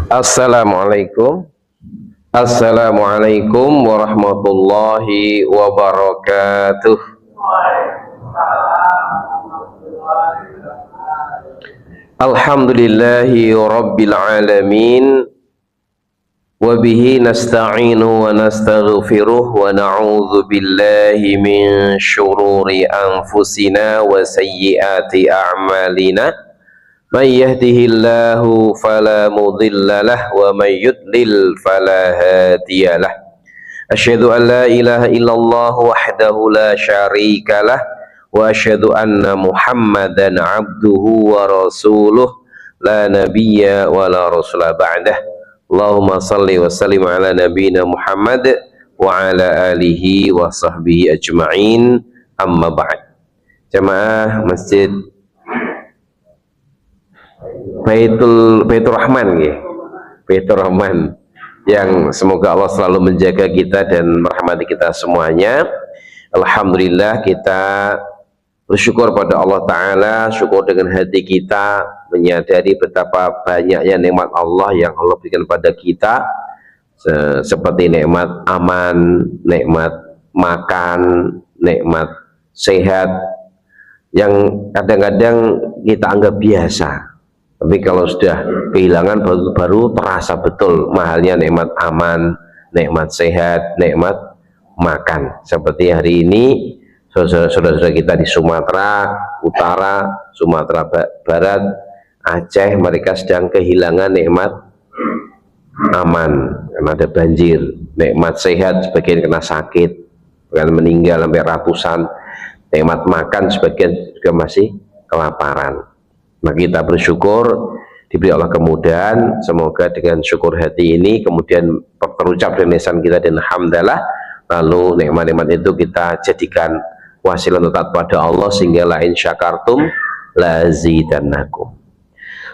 Assalamualaikum. Assalamualaikum warahmatullahi wabarakatuh. Alhamdulillahi rabbil alamin. Wa bihi nasta'inu wa nastaghfiruh wa na'udzu billahi min syururi anfusina wa sayyiati a'malina. Man yahdihillahu fala mudilla lah wa man yudlil fala hadiyalah. Asyhadu an la ilaha illallah wahdahu la syarika lah wa asyhadu anna Muhammadan abduhu wa rasuluh la nabiyya wa la rasula ba'dah. Allahumma salli wa sallim ala nabiyyina Muhammad wa ala alihi wa sahbihi ajma'in, amma ba'd. Jamaah Masjid Baitur Rahman ya. Baitur Rahman yang semoga Allah selalu menjaga kita dan merahmati kita semuanya. Alhamdulillah kita bersyukur pada Allah Ta'ala, syukur dengan hati kita, menyadari betapa banyaknya nikmat Allah yang Allah berikan pada kita, seperti nikmat aman, nikmat makan, nikmat sehat, yang kadang-kadang kita anggap biasa. Tapi kalau sudah kehilangan baru terasa betul mahalnya nikmat aman, nikmat sehat, nikmat makan. Seperti hari ini saudara-saudara kita di Sumatera Utara, Sumatera Barat, Aceh, mereka sedang kehilangan nikmat aman karena ada banjir, nikmat sehat sebagian kena sakit, bahkan meninggal sampai ratusan, nikmat makan sebagian juga masih kelaparan. Nah, kita bersyukur diberi Allah kemudahan, semoga dengan syukur hati ini kemudian terucap dari lisan kita dan alhamdulillah, lalu nikmat-nikmat itu kita jadikan wasilah untuk taat pada Allah sehingga la in syakartum lazidannakum.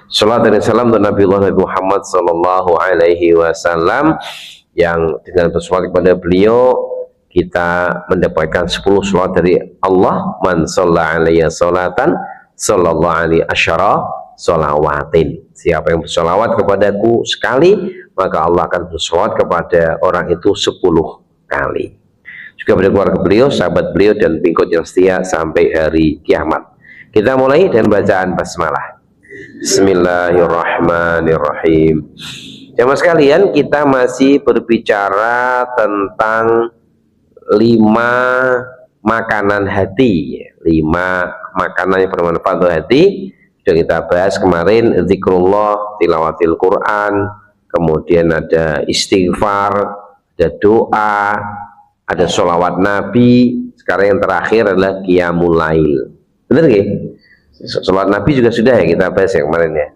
Salawat dan salam untuk Nabi Muhammad sallallahu alaihi wasallam yang dengan bersolawat kepada beliau kita mendapatkan 10 salawat dari Allah. Man shalla alaihi salatan sallallahu alaihi asyara shalawatin. Siapa yang bersolawat kepadaku sekali, maka Allah akan bersolawat kepada orang itu 10 kali. Juga pada keluarga beliau, sahabat beliau dan pengikut yang setia sampai hari kiamat. Kita mulai dengan bacaan basmalah. Bismillahirrahmanirrahim. Jamaah sekalian, kita masih berbicara tentang 5 makanan hati, 5 makanan yang bermanfaat untuk hati. Sudah kita bahas kemarin, zikrullah, tilawatil Quran, kemudian ada istighfar, ada doa, ada sholawat Nabi. Sekarang yang terakhir adalah qiyamul lail. Benar nggih? Sholawat Nabi juga sudah ya kita bahas yang kemarin ya.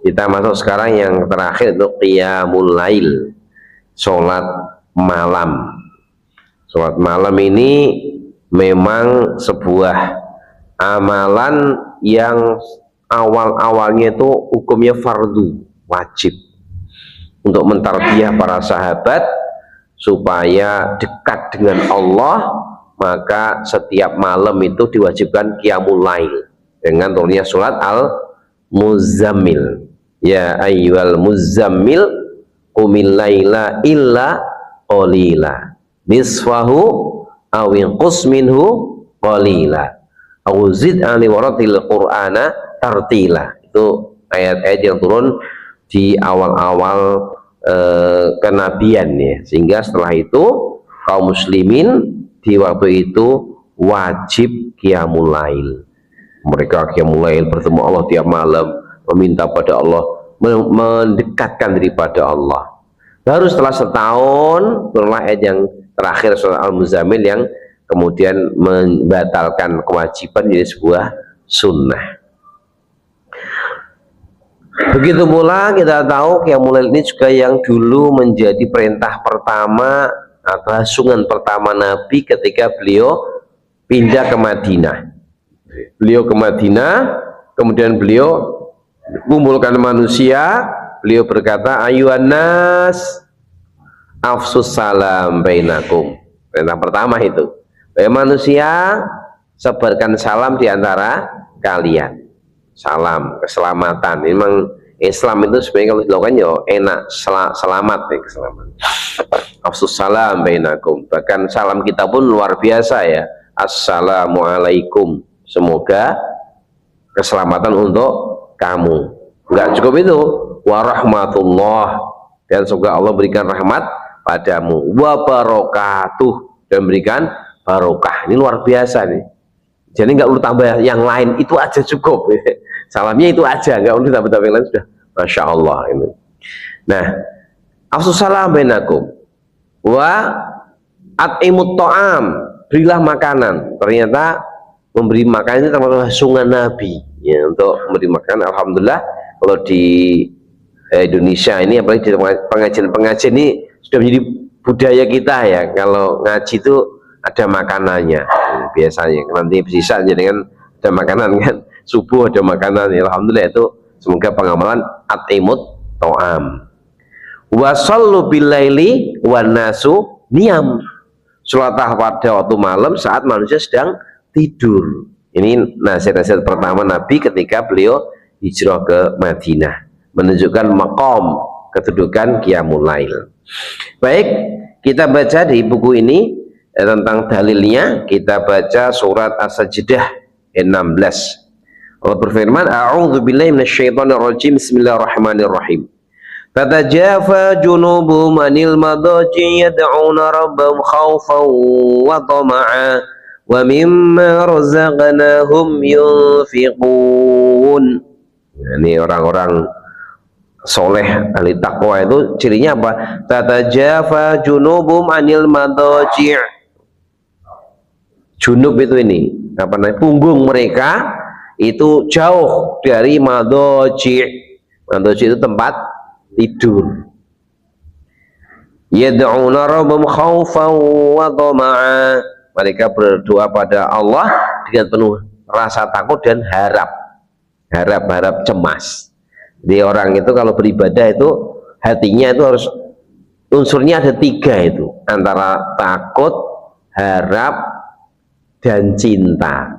Kita masuk sekarang yang terakhir untuk qiyamul lail, sholat malam. Sholat malam ini memang sebuah amalan yang awal-awalnya itu hukumnya fardu, wajib untuk mentarbiyah para sahabat supaya dekat dengan Allah. Maka setiap malam itu diwajibkan qiyamul lail dengan turunnya surat Al-Muzammil. Ya ayyuhal muzammil qumil laila illa qalila nisfahu aw inqus minhu qalila awzid ali waratil qur'ana tartila. Itu ayat-ayat yang turun di awal-awal kenabian ya, sehingga setelah itu kaum muslimin di waktu itu wajib qiyamul lail. Mereka qiyamul lail bertemu Allah tiap malam, meminta pada Allah, mendekatkan daripada Allah. Baru setelah setahun turunlah ayat yang terakhir surat Al-Muzammil yang kemudian membatalkan kewajiban jadi sebuah sunnah. Begitu pula kita tahu qiyamul lail ini juga yang dulu menjadi perintah pertama atau hasungan pertama Nabi ketika beliau pindah ke Madinah. Beliau ke Madinah, kemudian beliau kumpulkan manusia, beliau berkata, ayuhan nas afsus salam bainakum. Perintah pertama itu, manusia sebarkan salam di antara kalian. Salam, keselamatan. Ini memang Islam itu sebenarnya kalau dilakukan ya enak, selamat ya, keselamatan. Afsus salam bainakum, bahkan salam kita pun luar biasa ya, assalamualaikum, semoga keselamatan untuk kamu. Enggak cukup itu, warahmatullah, dan semoga Allah berikan rahmat padamu, wabarakatuh, dan berikan barokah. Ini luar biasa nih, jadi nggak perlu tambah yang lain, itu aja cukup. Salamnya itu aja, nggak perlu tambah-tambah yang lain, sudah Masya Allah ini. Nah, afsus salam bainakum wa at'imut ta'am, berilah makanan. Ternyata memberi makanan itu termasuk sungan Nabi ya, untuk memberi makanan. Alhamdulillah kalau di Indonesia ini, apalagi di pengajian-pengajian ini sudah menjadi budaya kita ya, kalau ngaji itu ada makanannya biasanya, nanti sisa jadi kan ada makanan kan, subuh ada makanan ya. Alhamdulillah itu, semoga pengamalan at'imut ta'am. Wa shallu billaili wan nasu niyam, sholatlah pada waktu malam saat manusia sedang tidur. Ini nasihat-nasihat pertama Nabi ketika beliau hijrah ke Madinah, menunjukkan maqam kedudukan qiyamul lail. Baik, kita baca di buku ini tentang dalilnya. Kita baca surat As-Sajdah 16. Allah berfirman, a'udzu billahi minasyaitonir rajim, bismillahirrahmanirrahim. Tatajafa junubuhum anil madaji yad'una rabbahum khaufan wa tama'a wa mimma razaqnahum yunfiqun. Ini orang-orang soleh ahli takwa itu cirinya apa? Tatajafa junubuhum anil madaji'. Junub itu ini apa namanya, punggung mereka itu jauh dari madaji'. Madaji' itu tempat tidur. Yad'una rabbahum khaufan wa tama'a, mereka berdoa pada Allah dengan penuh rasa takut dan harap cemas. Jadi orang itu kalau beribadah itu hatinya itu harus unsurnya ada 3 itu, antara takut, harap, dan cinta.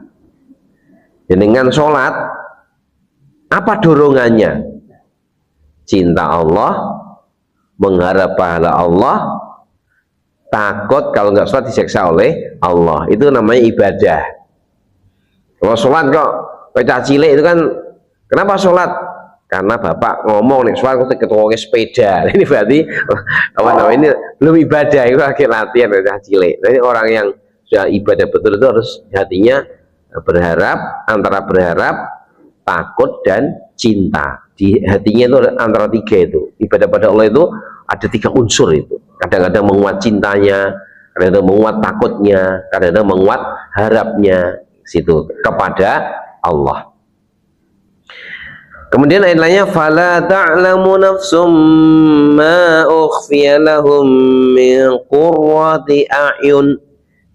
Dengan sholat apa dorongannya? Cinta Allah, mengharap pahala Allah, takut kalau nggak sholat disiksa oleh Allah. Itu namanya ibadah. Kalau sholat kok pecah cilik itu kan, kenapa sholat? Karena bapak ngomong nih sholat kok ketua sepeda. Ini berarti apa namanya, ini belum ibadah, itu lagi latihan pecah cilik. Jadi orang yang sudah ibadah betul itu harus hatinya berharap, antara berharap, takut, dan cinta. Di hatinya itu antara 3 itu. Ibadah pada Allah itu ada 3 unsur itu. Kadang-kadang menguat cintanya, kadang-kadang menguat takutnya, kadang-kadang menguat harapnya situ kepada Allah. Kemudian ayat lainnya, fala ta'lamu nafsum ma ukhfiya lahum min qurrati a'yun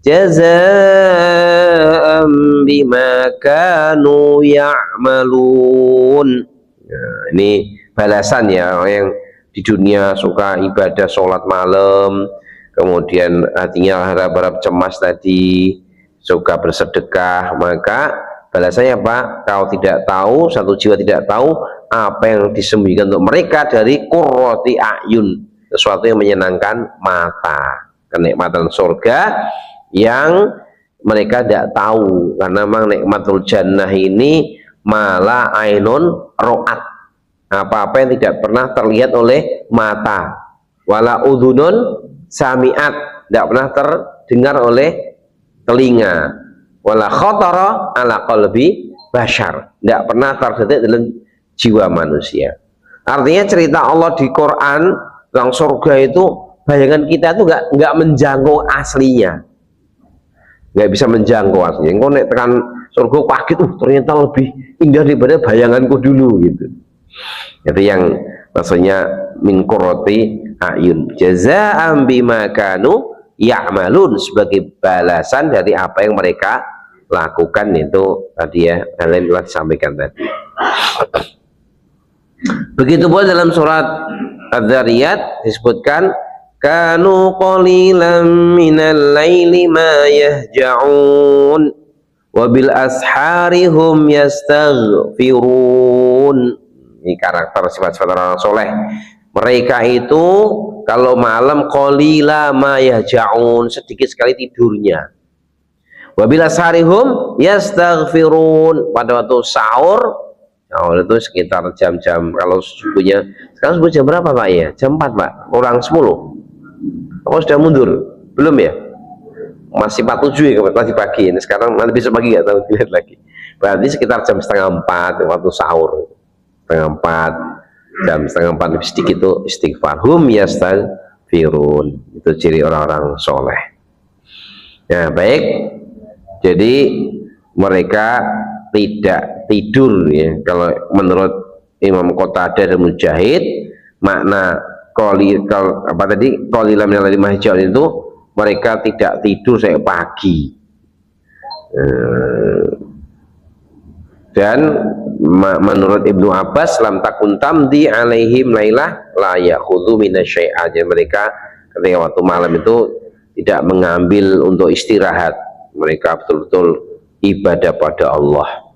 jazaa'an bima kanu ya'malun. Nah, ini balasan ya, orang yang di dunia suka ibadah sholat malam, kemudian artinya harap-harap cemas tadi, suka bersedekah, maka balasannya apa? Kau tidak tahu, satu jiwa tidak tahu apa yang disembunyikan untuk mereka dari qurrati a'yun, sesuatu yang menyenangkan mata, kenikmatan surga yang mereka tidak tahu. Karena memang nikmatul jannah ini mala ainun ro'at, apa-apa yang tidak pernah terlihat oleh mata, wala udhunun sami'at, tidak pernah terdengar oleh telinga, wala khotara ala qalbi bashar, tidak pernah terdetik dalam jiwa manusia. Artinya cerita Allah di Quran tentang surga itu, bayangan kita itu nggak menjangkau aslinya, nggak bisa menjangkau aslinya. Engkau nek tekan surga pagi ternyata lebih indah daripada bayanganku dulu gitu. Itu yang maksudnya min qurrati a'yun jazaa'an bima kanu ya'malun, sebagai balasan dari apa yang mereka lakukan. Itu tadi ya, kalian telah disampaikan tadi. Begitu pula dalam surat Az-Zariyat disebutkan kanu qalilan minal laili ma yahja'un wabil asharihum yastaghfirun. Ini karakter sifat-sifat orang soleh. Mereka itu kalau malam qalila ma yahja'un, sedikit sekali tidurnya. Wabila sarihum yastaghfirun, pada waktu sahur itu sekitar jam-jam, kalau subuhnya sekarang subuh jam berapa Pak ya? Jam 4 Pak, kurang 10. Apa sudah mundur? Belum ya? Masih 47 ya tadi pagi. Ini sekarang nanti besok pagi nggak tahu, dilihat lagi. Berarti sekitar jam setengah 4 waktu sahur. Setengah 4, jam setengah 4 lebih sedikit itu istighfar. Hum yastaghfirun. Itu ciri orang-orang soleh. Ya baik. Jadi mereka tidak tidur ya. Kalau menurut Imam Qatadah dan Mujahid, makna qalilan minal laili ma yahja'un itu mereka tidak tidur sampai pagi. Dan menurut Ibnu Abbas, lam takun tamdi alaihim lailah la ya'khudhu minasyai'a. Jadi mereka ketika waktu malam itu tidak mengambil untuk istirahat, mereka betul-betul ibadah pada Allah.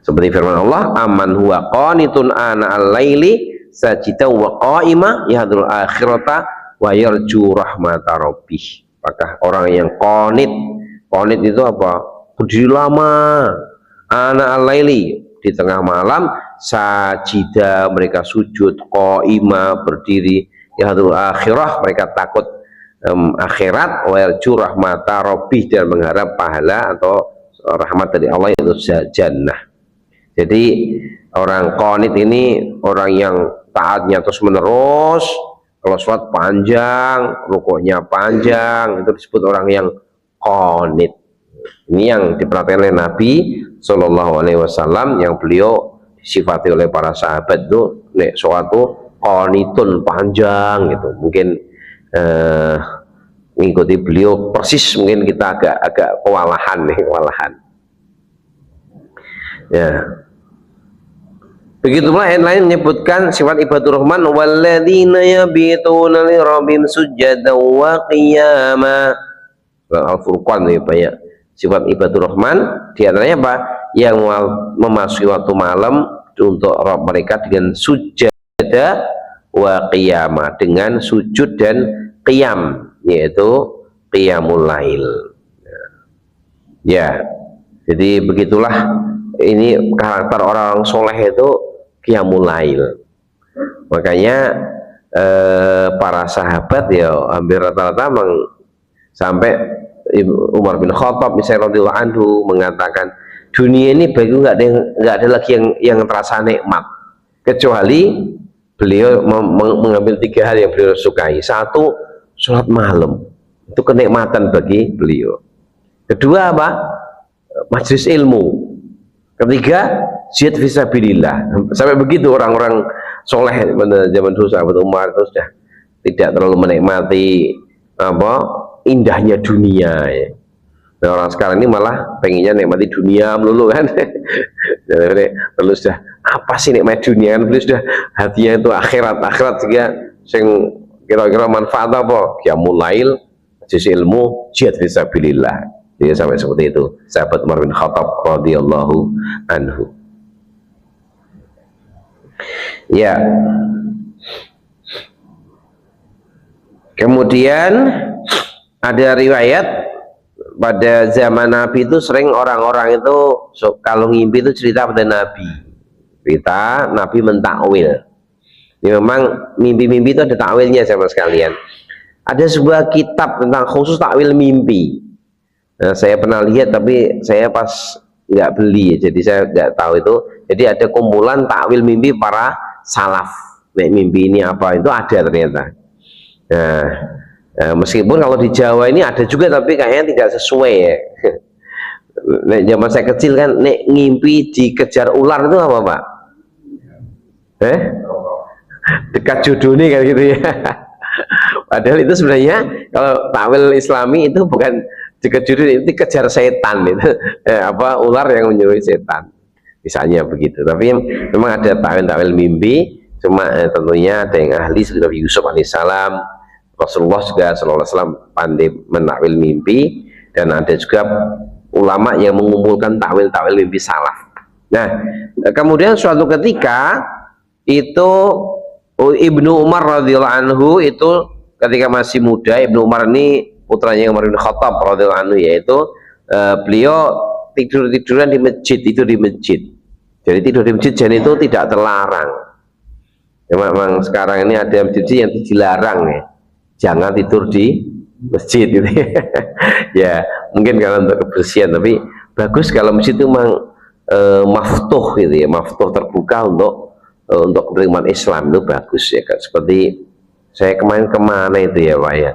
Seperti firman Allah, aman huwa qanitun ana al-laili sajidan wa qa'ima yahdul akhirata wa yarju rahmata rabbih. Apakah orang yang qanit itu apa? Berdiri lama, ana al-laili, di tengah malam, sajida mereka sujud, qa'ima berdiri, yahdul akhirah mereka takut akhirat, wa yarju rahmata rabbih dan mengharap pahala atau rahmat dari Allah, yaitu jannah. Jadi orang qanit ini orang yang taatnya terus menerus, kalau sholat panjang, rukuknya panjang, itu disebut orang yang qanit. Ini yang diperhatikan oleh Nabi Shallallahu Alaihi Wasallam, yang beliau disifati oleh para sahabat itu nek sholat tuh qanitun, panjang gitu. Mungkin mengikuti beliau persis, mungkin kita agak kewalahan nih, kewalahan. Ya. Begitulah yang lain menyebutkan sifat ibadur rahman, walladzina yabituna li rabbihim sujadan wa qiyama. Al-Furqan ini banyak sifat ibadur rahman, di antaranya apa? Yang memasuki waktu malam untuk Rabb mereka dengan sujud wa qiyama, dengan sujud dan qiyam, yaitu qiyamul lail. Ya. Jadi begitulah ini karakter orang soleh itu qiyamul lail. Makanya para sahabat ya hampir rata-rata sampai Umar bin Khattab misalnya radhiyallahu anhu mengatakan, dunia ini bagi nggak ada lagi yang terasa nikmat kecuali beliau mengambil 3 hal yang beliau sukai. 1, sholat malam, itu kenikmatan bagi beliau. Kedua apa? Majelis ilmu. Ketiga, jihad fisabilillah. Sampai begitu orang-orang soleh pada zaman dulu, sahabat Umar itu sudah tidak terlalu menikmati apa indahnya dunia ya. Nah, orang sekarang ini malah pengennya nikmati dunia melulu kan. Terus sudah apa sih nikmat dunia kan, sudah hatinya itu akhirat juga. Sing kira-kira manfaat apa? Qiyamul lail, majelis ilmu, jihad fisabilillah. Jadi sampai seperti itu sahabat Umar bin Khattab radhiyallahu anhu. Ya. Kemudian ada riwayat pada zaman Nabi itu sering orang-orang itu kalau ngimpi itu cerita pada Nabi. Cerita Nabi mentakwil. Ini memang mimpi-mimpi itu ada takwilnya sama sekalian. Ada sebuah kitab tentang khusus takwil mimpi. Nah, saya pernah lihat tapi saya pas nggak beli, jadi saya nggak tahu itu. Jadi ada kumpulan takwil mimpi para salaf. Nek mimpi ini apa itu ada ternyata. Nah, meskipun kalau di Jawa ini ada juga tapi kayaknya tidak sesuai ya. Nek zaman saya kecil kan, nek ngimpi dikejar ular itu apa Pak? Dekat jodohnya kan gitu ya. Padahal itu sebenarnya kalau takwil Islami itu bukan dikejar, itu kejar setan itu. Ular yang menyuruh setan misalnya begitu. Tapi memang ada takwil mimpi, cuma tentunya ada yang ahli seperti Yusuf alaihissalam, Rasulullah juga sallallahu alaihi wasallam pandai menakwil mimpi, dan ada juga ulama yang mengumpulkan takwil mimpi salaf. Nah, kemudian suatu ketika itu Ibnu Umar radhiyallahu anhu itu ketika masih muda. Ibnu Umar ini putranya Umar bin Khattab radhiyallahu anhu, yaitu beliau tiduran di masjid, itu di masjid. Jadi tidur di masjid jadi itu tidak terlarang. Ya, memang sekarang ini ada masjid yang dilarang ya, jangan tidur di masjid gitu. Ya mungkin kalau untuk kebersihan, tapi bagus kalau masjid itu memang maftuh gitu ya, maftuh terbuka untuk penerimaan Islam, itu bagus ya kan. Seperti saya kemana itu ya Pak ya,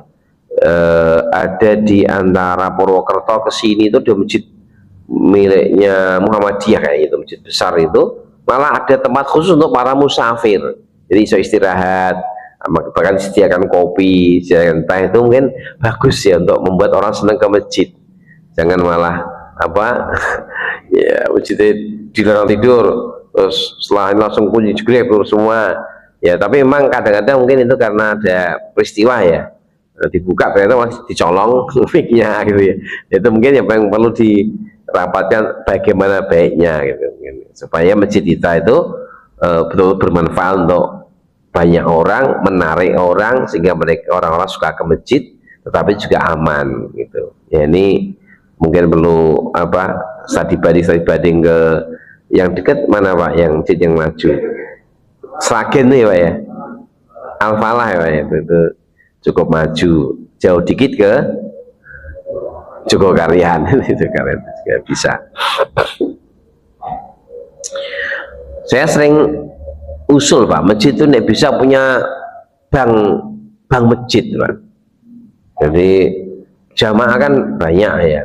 ada di antara Purwokerto ke sini itu ada masjid miliknya Muhammadiyah kayak itu, masjid besar itu, malah ada tempat khusus untuk para musafir, jadi bisa istirahat, bahkan disediakan kopi, disediakan teh. Itu mungkin bagus ya untuk membuat orang senang ke masjid, jangan malah apa ya masjidnya dilarang tidur terus setelah ini langsung kunci jegrek semua ya. Tapi memang kadang-kadang mungkin itu karena ada peristiwa ya, dibuka ternyata masih dicolong mic-nya gitu ya. Itu mungkin yang perlu dirapatkan bagaimana baiknya gitu, supaya masjid kita itu betul bermanfaat untuk banyak orang, menarik orang sehingga mereka orang-orang suka ke masjid, tetapi juga aman gitu ya. Ini mungkin perlu apa, study banding ke yang dekat mana Pak, yang masjid yang maju Sragen nih Pak ya, Al-Falah ya Pak ya, itu cukup maju, jauh dikit ke Jogokarian itu kalian juga bisa. Saya sering usul Pak, masjid itu nih bisa punya bank masjid Pak. Jadi jamaah kan banyak ya,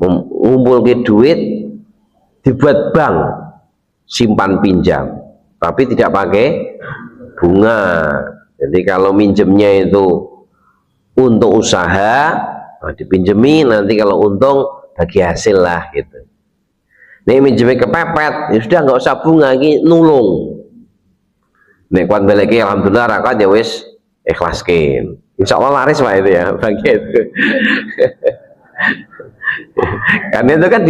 ngumpul ke duit dibuat bank simpan pinjam, tapi tidak pakai bunga. Jadi kalau minjemnya itu untuk usaha, nah dipinjemin, nanti kalau untung bagi hasil lah gitu. Nih minjemnya kepepet, ya sudah nggak usah bunga, ini nulung. Nih kuat balik alhamdulillah rakyat ya wis ikhlaskin. Insya Allah laris Pak itu ya bagi itu. Karena itu kan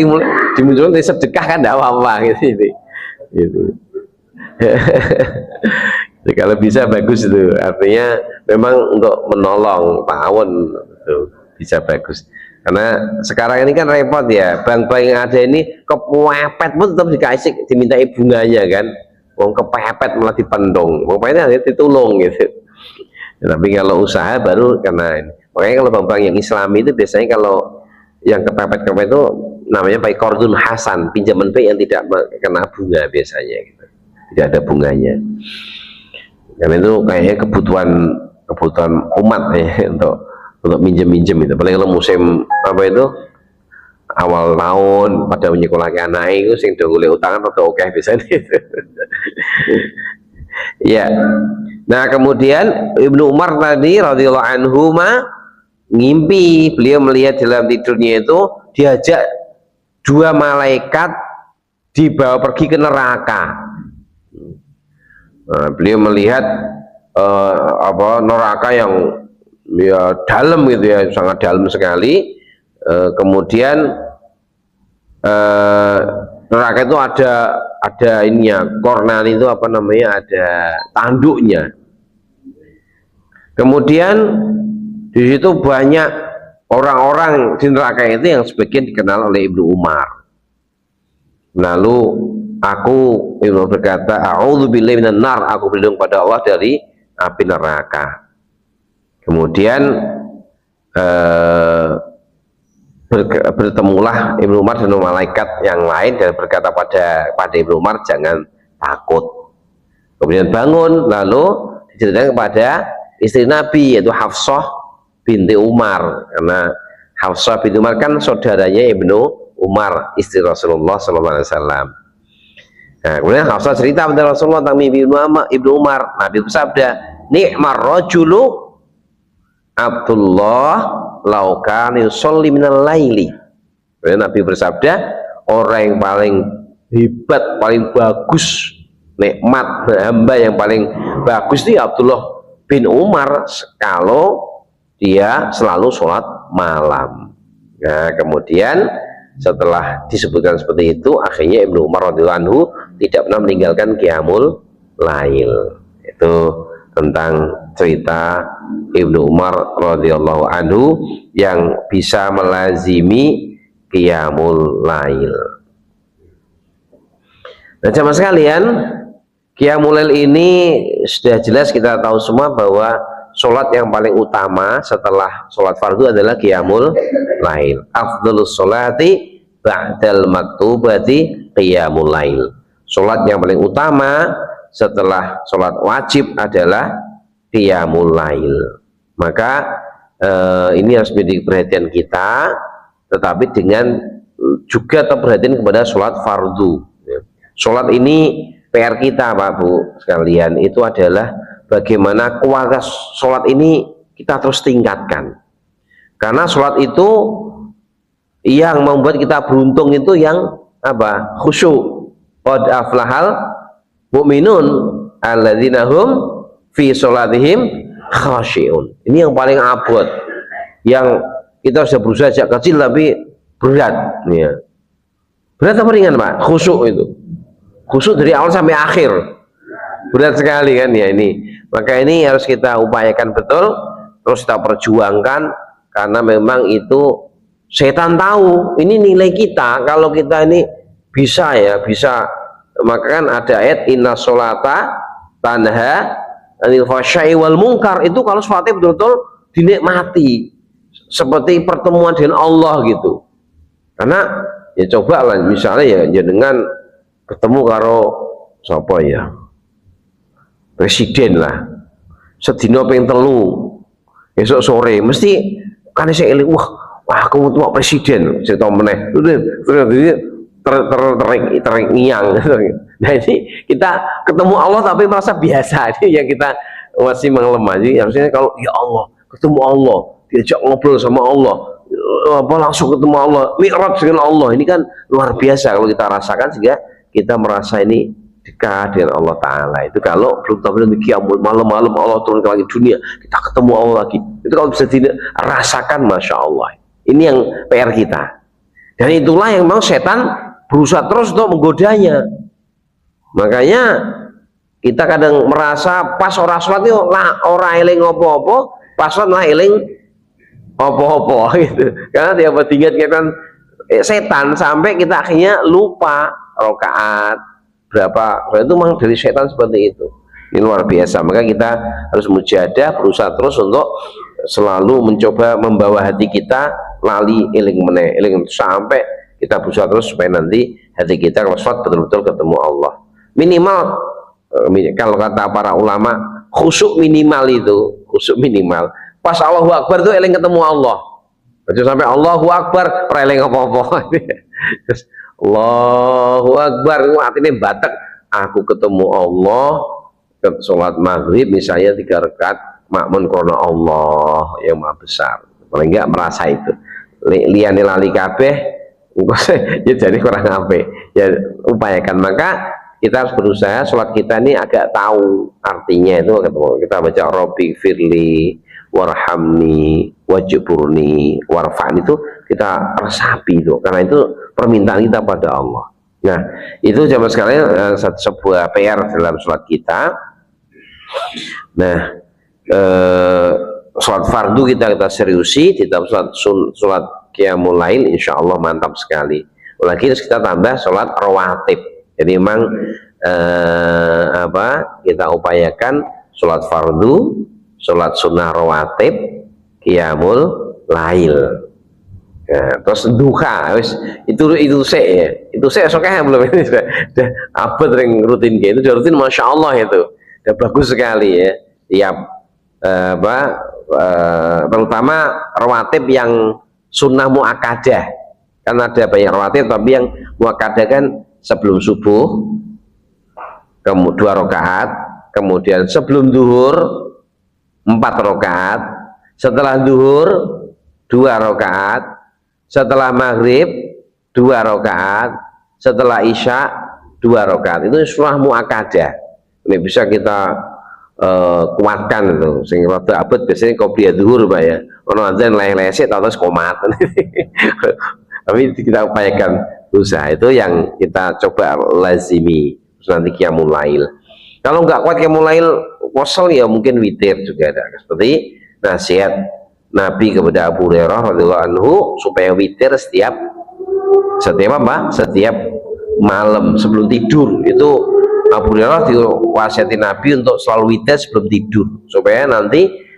dimunculkan dari sedekah kan tidak apa-apa gitu. Jadi kalau bisa bagus itu, artinya memang untuk menolong tahun itu bisa bagus. Karena sekarang ini kan repot ya, bank-bank yang ada ini kepepet pun tetap dikasih, dimintai bunganya kan. Wong kepepet malah dipendong, pokoknya ditulung gitu. Ya, tapi kalau usaha baru karena ini. Makanya kalau bank-bank yang Islami itu biasanya kalau yang kepepet itu namanya baik qardun hasan, pinjaman baik yang tidak kena bunga biasanya gitu. Tidak ada bunganya. Karena itu kayaknya kebutuhan umat ya untuk minjem itu. Paling kalau musim apa itu awal tahun pada menyekolahkan anak itu sing do golek utangan atau oke biasanya itu. Ya. Nah, kemudian Ibnu Umar tadi radhiyallahu anhu ngimpi, beliau melihat dalam tidurnya itu diajak dua malaikat dibawa pergi ke neraka. Nah, beliau melihat neraka yang ya dalam gitu ya, sangat dalam sekali. Kemudian neraka itu ada ininya, kornan itu apa namanya, ada tanduknya. Kemudian di situ banyak orang-orang di neraka itu yang sebagian dikenal oleh Ibnu Umar. Lalu Ibnu berkata, a'udzubillahi minan nar, aku berlindung pada Allah dari api neraka. Kemudian bertemulah Ibnu Umar dan malaikat yang lain dan berkata pada Ibnu Umar, jangan takut. Kemudian bangun, lalu diceritakan kepada istri Nabi yaitu Hafsah binti Umar, karena Hafsah binti Umar kan saudaranya Ibnu Umar, istri Rasulullah SAW. Nah, kemudian Hafsah cerita kepada Rasulullah tentang mimpi Ibnu Umar. Nabi bersabda, ni'mar rajulu Abdullah laukan yusolli minal laili. Kemudian Nabi bersabda, orang yang paling hebat, paling bagus, nikmat hamba yang paling bagus itu Abdullah bin Umar kalau dia selalu sholat malam. Nah, kemudian setelah disebutkan seperti itu, akhirnya Ibnu Umar radhiyallahu anhu tidak pernah meninggalkan qiyamul lail. Itu tentang cerita Ibnu Umar radhiyallahu anhu yang bisa melazimi qiyamul lail. Nah, jamaah sekalian, qiyamul lail ini sudah jelas kita tahu semua bahwa sholat yang paling utama setelah sholat fardu adalah qiyamul lail. Afdhalus sholati ba'dal maktubati qiyamul lail. Sholat yang paling utama setelah sholat wajib adalah qiyamul lail. Maka ini harus menjadi perhatian kita, tetapi dengan juga perhatian kepada sholat fardu. Sholat ini PR kita Pak Bu sekalian, itu adalah bagaimana kualitas sholat ini kita terus tingkatkan. Karena sholat itu yang membuat kita beruntung itu yang apa? Khusyuk. Qad aflahal mu'minun alladzina hum fi sholatihim khashi'un. Ini yang paling abot, yang kita sudah berusaha sejak kecil tapi berat ya. Berat apa ringan Pak? Khusyuk itu. Khusyuk dari awal sampai akhir. Berat sekali kan ya ini. Maka ini harus kita upayakan betul, terus kita perjuangkan, karena memang itu setan tahu ini nilai kita. Kalau kita ini bisa ya, bisa. Maka kan ada ayat inna sholata tanha anil fahsya'i wal munkar. Itu kalau sholatnya betul-betul dinikmati seperti pertemuan dengan Allah gitu. Karena ya coba lah misalnya ya dengan ketemu karo siapa ya, presiden lah, sedino ping telu esok sore mesti kan saya eling, wah aku mau presiden cerita meneh terngiang. Nah ini kita ketemu Allah tapi merasa biasa. Ini yang kita masih mengelemah. Jadi harusnya kalau ya Allah, ketemu Allah, diajak ngobrol sama Allah, apa langsung ketemu Allah, mi'raj dengan Allah, ini kan luar biasa kalau kita rasakan, sehingga kita merasa ini dekat dengan Allah Ta'ala. Itu kalau belum tahu qiyamul malam-malam Allah turun ke langit dunia, kita ketemu Allah lagi, itu kalau bisa dirasakan, Masya Allah. Ini yang PR kita, dan itulah yang memang setan berusaha terus untuk menggodanya. Makanya kita kadang merasa pas orang sholat itu lah orang eling opo-opo, pas sholat lah eling opo-opo gitu. Karena dia bertingkat-tingkatkan setan sampai kita akhirnya lupa rakaat berapa. Itu memang dari setan seperti itu. Ini luar biasa. Maka kita harus mujahadah, berusaha terus untuk selalu mencoba membawa hati kita lali eling meneh, eling sampai kita berusaha terus supaya nanti hati kita kalau sholat betul-betul ketemu Allah. Minimal kalau kata para ulama, khusyuk minimal itu, khusyuk minimal pas Allahu Akbar itu eling ketemu Allah. Betul sampai Allahu Akbar eling apa-apa. Allahu Akbar artinya batak, aku ketemu Allah ke sholat maghrib misalnya 3 rakaat makmun krono Allah yang maha besar. Paling enggak merasa itu. Liyane lali kabeh ya jadi kurang apa ya, upayakan. Maka kita harus berusaha sholat kita ini agak tahu artinya. Itu kita baca Robbi firli warhamni wajburni warfa'ni, itu kita resapi itu, karena itu permintaan kita pada Allah. Nah itu jamaah sekalian sebuah PR dalam sholat kita. Nah sholat fardu kita seriusi, kita sholat qiyamul lail insya Allah mantap sekali. Lagi terus kita tambah sholat rawatib. Jadi memang kita upayakan sholat fardu, sholat sunnah rawatib, qiyamul lail. Nah, terus duha, itu saya esoknya belum ini sudah apa sering rutin kayak itu, sudah rutin, masya Allah itu udah bagus sekali ya. Tiap terutama rawatib yang sunnah muakkadah, kan ada banyak rawatib, tapi yang muakkadah kan sebelum subuh 2 rakaat, kemudian sebelum duhur 4 rakaat, setelah duhur 2 rakaat, setelah maghrib 2 rakaat, setelah isya 2 rakaat. Itu sunnah muakkadah. Ini bisa kita kuatkan itu, sehingga waktu abad biasanya qobliyah zuhur Pak ya, ono azan leleh-lesek atau komat. Tapi kita upayakan usaha itu yang kita coba lazimi nanti qiyamul lail. Kalau nggak kuat qiyamul lail wasal, ya mungkin witir juga ada. Seperti nasihat Nabi kepada Abu Hurairah radhiyallahu anhu supaya witir setiap apa? Setiap malam sebelum tidur. Itu Abu Hurairah diwasiati Nabi untuk selalu witir sebelum tidur supaya nanti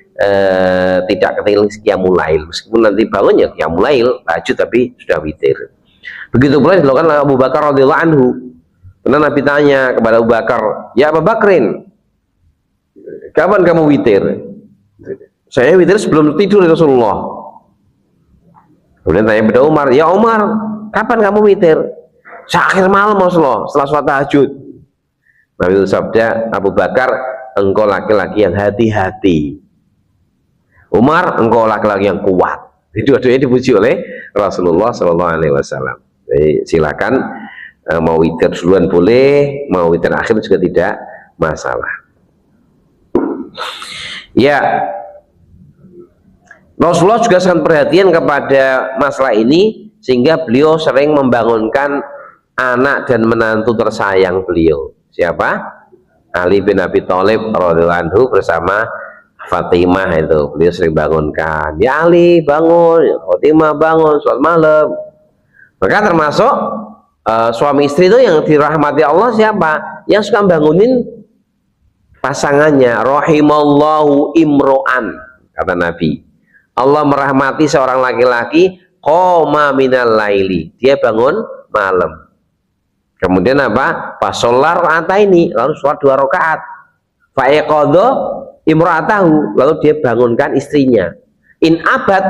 tidak ketinggalan qiyamul lail. Meskipun nanti bangun ya qiyamul lail, tahajud, tapi sudah witir. Begitu pula dilakukan Abu Bakar radhiyallahu anhu. Karena Nabi tanya kepada Abu Bakar, "Ya Abu Bakrin, kapan kamu witir?" "Saya witir sebelum tidur ya Rasulullah." Kemudian tanya kepada Umar, "Ya Umar, kapan kamu witir?" "Akhir malam Rasulullah, setelah sholat tahajud." Nabi itu sabda, "Abu Bakar, engkau laki-laki yang hati-hati. Umar, engkau laki-laki yang kuat." Dua-duanya dipuji oleh Rasulullah SAW. Jadi silakan, mau witir duluan boleh, mau witir akhir juga tidak masalah. Ya, Rasulullah juga sangat perhatian kepada masalah ini, sehingga beliau sering membangunkan anak dan menantu tersayang beliau. Siapa? Ali bin Abi Thalib radhiyallahu anhu bersama Fatimah. Itu beliau sering bangunkan, "Ya Ali bangun, ya Fatimah bangun, sholat malam." Maka termasuk suami istri itu yang dirahmati Allah siapa? Yang suka bangunin pasangannya. Rahimallahu imro'an, kata Nabi, Allah merahmati seorang laki-laki qoma minal laili, dia bangun malam. Kemudian apa? Fasolar ini, lalu sholat 2 rakaat. Fa'eqadha imro'atahu, lalu dia bangunkan istrinya. In abad,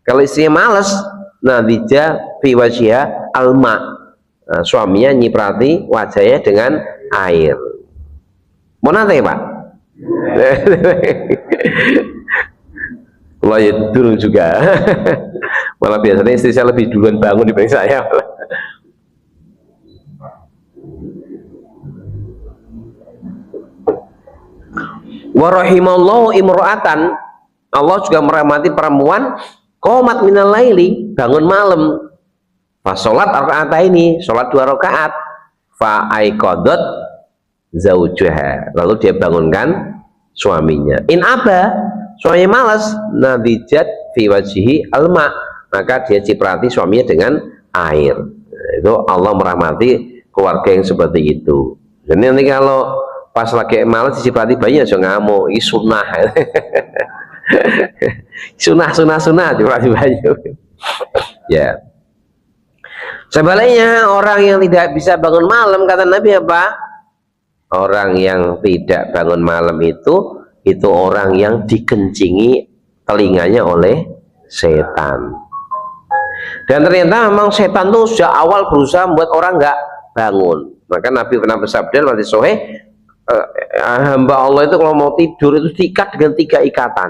kalau istrinya males, nadija fi wajhiha alma, suaminya nyiprati wajahnya dengan air. Mau nanti Pak? Allah ya durung juga. Malah biasanya istri saya lebih duluan bangun dibanding saya. Wa rahimallahu imro'atan, Allah juga merahmati perempuan qomat minal laili, bangun malam. Fa sholat ini, sholat 2 rakaat. Fa aiqadat zaujaha, lalu dia bangunkan suaminya. In aba, suaminya malas, nadijat fi wajhihi alma, maka dia ciprati suaminya dengan air. Itu Allah merahmati keluarga yang seperti itu. Jadi nanti kalau pas lagi malas diciprati bayinya so ngamuk, ini sunnah. sunnah ciprati bayi. Ya. Sebaliknya orang yang tidak bisa bangun malam, kata Nabi apa? Orang yang tidak bangun malam itu orang yang dikencingi telinganya oleh setan. Dan ternyata memang setan tuh sejak awal berusaha membuat orang nggak bangun. Maka Nabi pernah bersabda nanti sahih, hamba Allah itu kalau mau tidur itu diikat dengan 3 ikatan.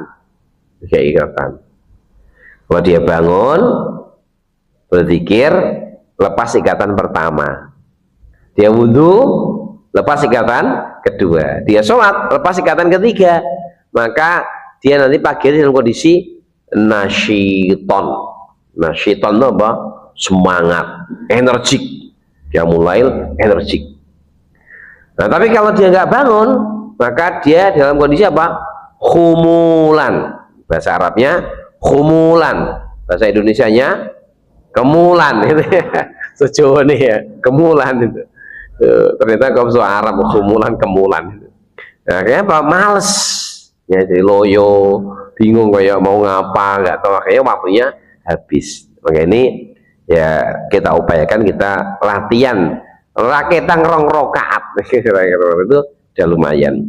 3 ikatan. Kalau dia bangun, berzikir, lepas ikatan pertama. Dia wudhu, lepas ikatan kedua. Dia sholat, lepas ikatan ketiga. Maka dia nanti pagi dalam kondisi nasyiton. Nasyiton itu apa? Semangat, energik. Dia mulai energik. Nah, tapi kalau dia nggak bangun, maka dia dalam kondisi apa? Khumulan. Bahasa Arabnya khumulan. Bahasa Indonesianya kemulan. Sejauh ini ya, kemulan itu. Ternyata kalau soal Arab khumulan, kemulan. Nah, kayaknya apa? Males. Ya, jadi loyo, bingung kayak mau ngapa, nggak tahu, kayaknya waktunya habis. Maka ini ya kita upayakan, kita latihan raketang rong rokaat itu udah lumayan.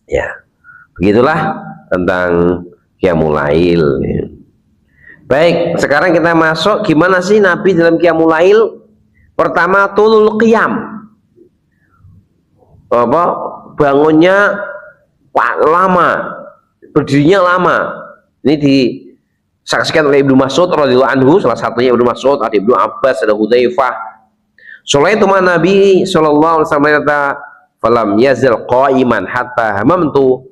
Ya, begitulah tentang qiyamul lail. Baik, sekarang kita masuk gimana sih Nabi dalam qiyamul lail. Pertama, tulul qiyam, apa, bangunnya lama, berdirinya lama. Ini disaksikan oleh Ibnu Mas'ud radhiyallahu anhu, salah satunya Ibnu Mas'ud, ada Ibnu Abbas, ada Hudzaifah. Salaitu ma Nabi sallallahu alaihi wasallam kata, falam yazal qa'iman hatta hamamtu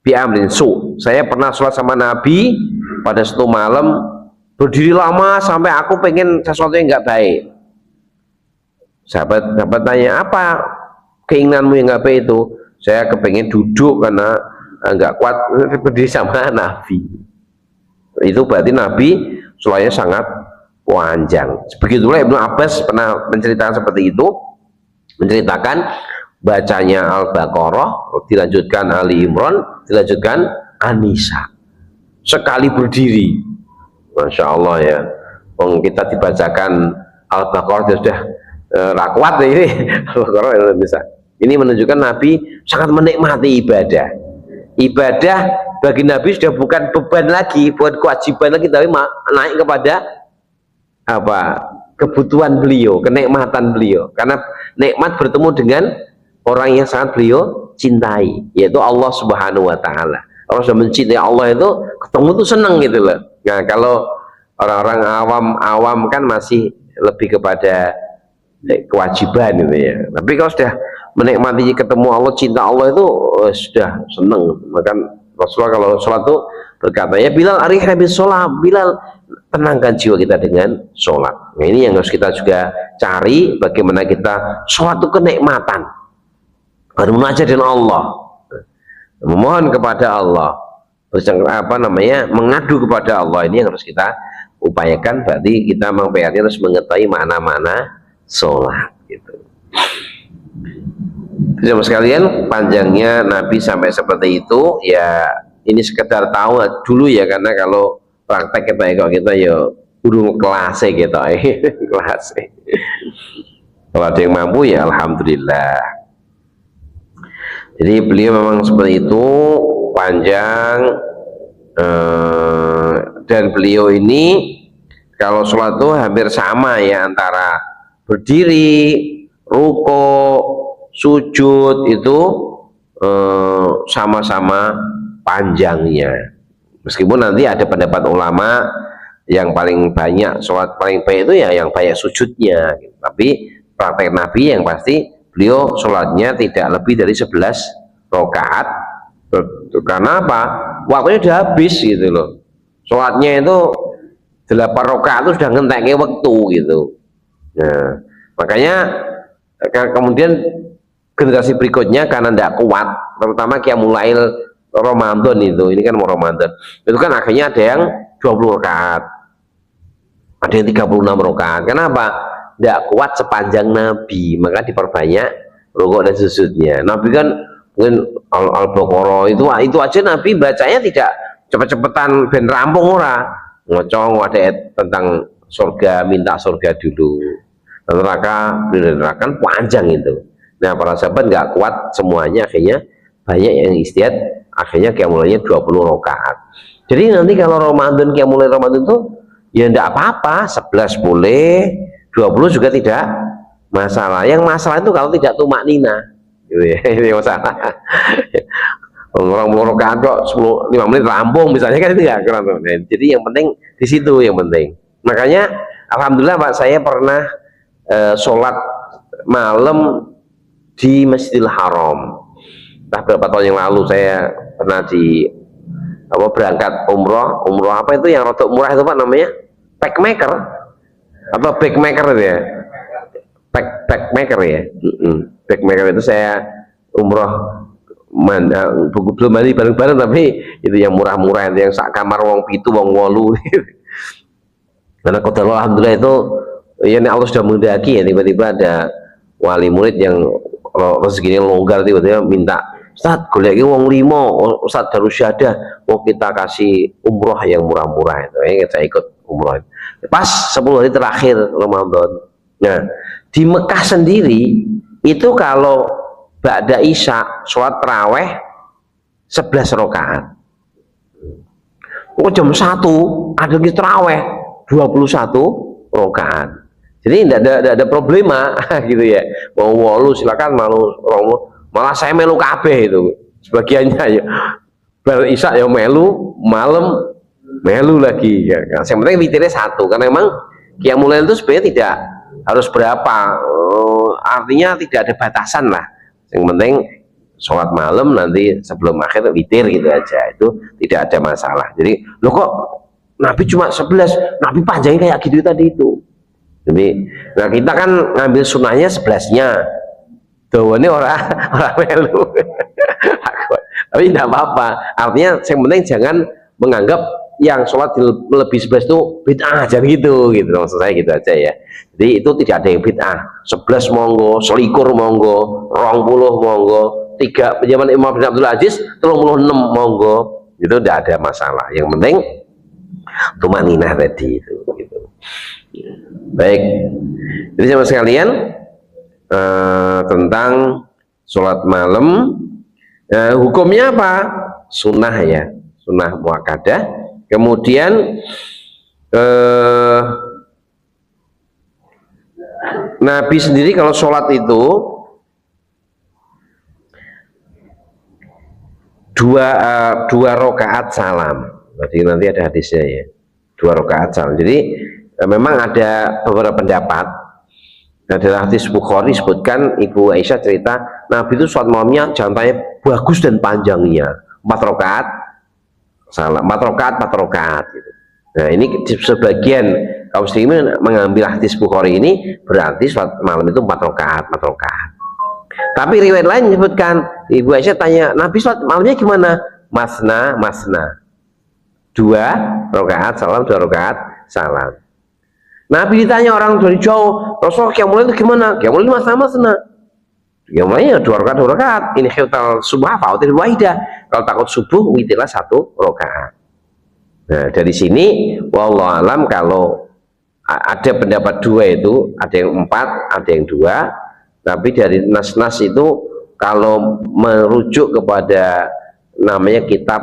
bi amrin su. Saya pernah sholat sama Nabi pada suatu malam, berdiri lama sampai aku pengen sesuatu yang nggak baik. Sahabat tanya, apa keinginanmu yang apa itu, saya kepengen duduk karena nggak kuat berdiri sama Nabi. Itu berarti Nabi sholatnya sangat panjang. Begitulah Ibnu Abbas pernah menceritakan seperti itu, menceritakan bacanya Al-Baqarah, dilanjutkan Ali Imran, dilanjutkan An-Nisa. Sekali berdiri, Masya Allah ya. Kita dibacakan Al-Baqarah sudah kuat ini. Al-Baqarah bisa. Ini menunjukkan Nabi sangat menikmati ibadah. Ibadah bagi Nabi sudah bukan beban lagi, bukan kewajiban lagi, tapi naik kepada apa? Kebutuhan beliau, kenikmatan beliau. Karena nikmat bertemu dengan orang yang sangat beliau cintai, yaitu Allah Subhanahu wa taala. Orang sudah mencintai Allah itu ketemu tuh senang gitu loh. Nah, kalau orang-orang awam kan masih lebih kepada kewajiban gitu ya. Tapi kalau sudah menikmati ketemu Allah, cinta Allah itu sudah senang. Maka Rasulullah kalau sholat itu berkata, ya Bilal, arihna bis sholat, Bilal, tenangkan jiwa kita dengan sholat. Nah, ini yang harus kita juga cari, bagaimana kita sholat itu kenikmatan, bermunajat dengan Allah, memohon kepada Allah, mengadu kepada Allah. Ini yang harus kita upayakan. Berarti kita memang harus mengetahui makna-makna sholat gitu. Teman sekalian, panjangnya Nabi sampai seperti itu ya, ini sekedar tahu dulu ya, karena kalau praktek kita ya urung kelas kita kelas. Kalau ada yang mampu ya alhamdulillah. Jadi beliau memang seperti itu, panjang, dan beliau ini kalau sholat itu hampir sama ya, antara berdiri, ruko, sujud itu sama-sama panjangnya. Meskipun nanti ada pendapat ulama yang paling banyak sholat paling baik itu ya yang banyak sujudnya, tapi praktek Nabi yang pasti beliau sholatnya tidak lebih dari 11 rakaat. Karena apa? Waktunya sudah habis gitu loh. Sholatnya itu 8 rakaat itu sudah ngentek waktu gitu. Nah, makanya kemudian generasi berikutnya karena tidak kuat, terutama Qiyamul Lail Ramadan ini kan mau Ramadan, itu kan akhirnya ada yang 20 rakaat, ada yang 36 rakaat. Kenapa? Tidak kuat sepanjang Nabi, maka diperbanyak rukuk dan sujudnya. Nabi kan mungkin Al-Baqarah itu aja Nabi bacanya tidak cepet-cepetan ben rampung, ora ngocong ada tentang surga, minta surga dulu, neraka kan panjang itu. Nah, para sahabat nggak kuat semuanya, akhirnya banyak yang istihad, akhirnya qiyamulnya 20 rakaat. Jadi nanti kalau Ramadan, qiyamul Ramadan itu ya enggak apa-apa, 11 boleh, 20 juga tidak masalah. Yang masalah itu kalau tidak tumak nina gitu ya. Ini masalah. Orang rakaat kok 5 menit rampung misalnya, kan itu enggak kurang. Jadi yang penting di situ yang penting. Makanya alhamdulillah Pak, saya pernah sholat malam di Masjidil Haram. Nah, berapa tahun yang lalu saya pernah berangkat umroh apa itu yang rotok murah itu Pak namanya? Packmaker atau backmaker itu ya? Backmaker ya. Backmaker itu saya umroh belum balik bareng-bareng, tapi itu yang murah-murah, itu yang sak kamar wong pitu wong wolu. Karena qadarullah alhamdulillah itu ya Allah sudah menghendaki ya, tiba-tiba ada wali murid yang rezekinya longgar, tiba-tiba minta, Ustaz goleki wong 5, Ustaz Darusyadah mau kita kasih umroh yang murah-murah itu. Saya ikut umroh pas 10 hari terakhir Ramadan. Nah, di Mekah sendiri itu kalau ba'da isya sholat taraweh 11 rakaat. Jam 1 ada lagi taraweh 21 rakaat. Jadi tidak ada problema gitu ya. Mau walu silakan, malah saya melu kabeh itu. Sebagiannya ya bar isya ya melu, malam melu lagi ya. Yang penting witirnya 1, karena memang qiyamul lail itu sebenarnya tidak harus berapa, artinya tidak ada batasan lah. Yang penting sholat malam nanti sebelum akhir witir gitu aja, itu tidak ada masalah. Jadi loh kok Nabi cuma 11, Nabi panjangnya kayak gitu tadi itu. Jadi, nah kita kan ngambil sunnahnya 11-nya. dawane ora melu. Tapi tidak apa-apa, artinya yang penting jangan menganggap yang sholat lebih 11 itu bid'ah, jangan gitu maksud saya gitu aja ya. Jadi itu tidak ada yang bid'ah, 11 monggo, 21 monggo, 20 monggo, 3 zaman Imam bin Abdul Aziz 36 monggo, itu tidak ada masalah. Yang penting tumaninah tadi itu gitu. Baik, jadi sama sekalian tentang sholat malam, hukumnya apa? Sunnah ya, sunnah muakkadah. Kemudian Nabi sendiri kalau sholat itu dua rakaat salam. Jadi nanti ada hadisnya ya, 2 rakaat salam. Jadi memang ada beberapa pendapat. Adalah hadis Bukhari sebutkan Ibu Aisyah cerita Nabi itu sholat malamnya jantannya bagus dan panjangnya 4 rakaat salam, 4 rakaat gitu. Nah ini sebagian kaum muslimin mengambil hadis Bukhari ini berarti sholat malam itu 4 rakaat. Tapi riwayat lain menyebutkan Ibu Aisyah tanya Nabi sholat malamnya gimana? Masna 2 rakaat salam, 2 rakaat salam. Nabi ditanya orang dari jauh, Rasul qiyamul itu gimana? Qiyamul masna. Qiyamulnya 2 rakaat. Ini khital subha fa'util wahidah. Kalau takut subuh, witirlah 1 rakaat. Nah, dari sini wallahu alam kalau ada pendapat 2 itu, ada yang 4, ada yang 2. Tapi dari nas-nas itu kalau merujuk kepada namanya kitab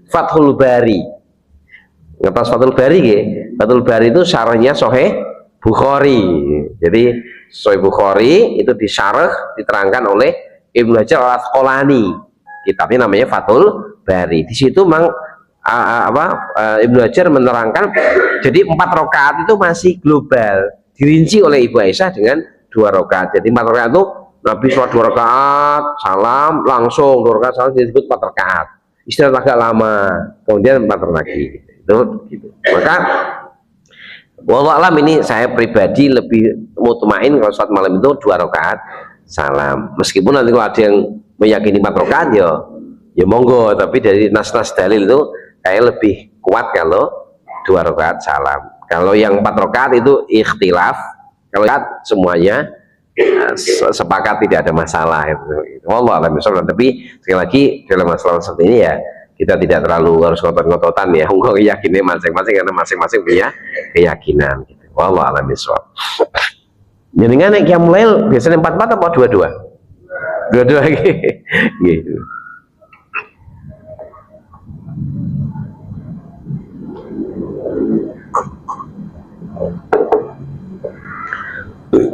Fathul Bari. Ngetos Fathul Bari ya. Fathul Bari itu syarahnya Sahih Bukhari. Jadi Sahih Bukhari itu disyarah diterangkan oleh Ibnu Hajar Al-Asqalani. Kitabnya namanya Fathul Bari. Di situ memang Ibnu Hajar menerangkan jadi 4 rakaat itu masih global. Dirinci oleh Ibu Aisyah dengan 2 rakaat. Jadi 4 rakaat itu Nabi sholat 2 rakaat, salam langsung 2 rakaat salam disebut 4 rakaat. Istirahat agak lama, kemudian 4 lagi. Gitu. Maka wallahu alam ini saya pribadi lebih mutmain kalau sholat malam itu 2 rakaat salam. Meskipun nanti kalau ada yang meyakini 4 rakaat ya monggo, tapi dari nas-nas dalil itu kayak lebih kuat kalau 2 rakaat salam. Kalau yang 4 rakaat itu ikhtilaf, kalau semuanya sepakat tidak ada masalah itu. Wallahu alam. Tapi sekali lagi dalam masalah seperti ini ya kita tidak terlalu harus ngotot-ngototan ya, keyakinan masing-masing karena masing-masing punya keyakinan gitu. Wallahu a'lam bishawab. Jenengan nek qiyamul lail biasanya 4 apa 2 gitu.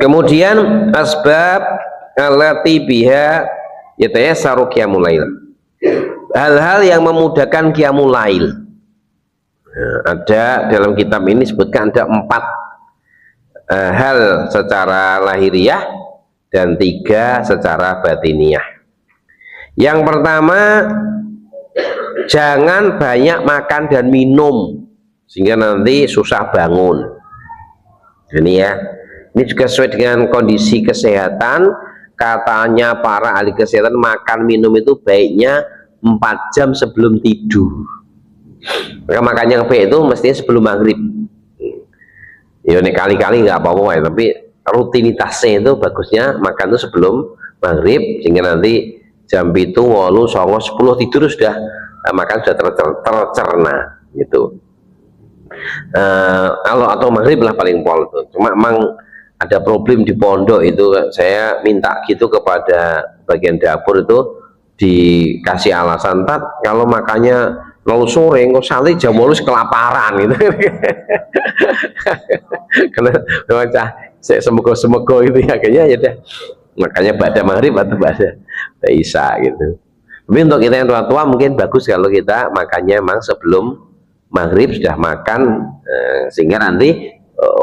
Kemudian asbab allati biha yatayassaru qiyamul lail. Hal-hal yang memudahkan qiyamul lail. Ada dalam kitab ini sebutkan ada 4 hal secara lahiriah dan 3 secara batiniah. Yang pertama, jangan banyak makan dan minum sehingga nanti susah bangun. Ini ya, ini juga sesuai dengan kondisi kesehatan. Katanya para ahli kesehatan makan minum itu baiknya 4 jam sebelum tidur. Maka makan yang baik itu mestinya sebelum maghrib. Ya ini kali-kali nggak apa-apa ya, tapi rutinitasnya itu bagusnya makan itu sebelum maghrib sehingga nanti jam itu 8, 9, 10 tidur sudah makan sudah tercerna gitu. Kalau atau maghrib lah paling pol itu. Cuma emang ada problem di pondok itu, saya minta gitu kepada bagian dapur itu dikasih alasan, Tat, kalau makannya lalu sore kok santri jam 8 kelaparan gitu. Karena saya semoga itu ya kayaknya ya deh, makanya pada maghrib atau pada isya gitu. Tapi untuk kita yang tua-tua mungkin bagus kalau kita makannya memang sebelum maghrib sudah makan, sehingga nanti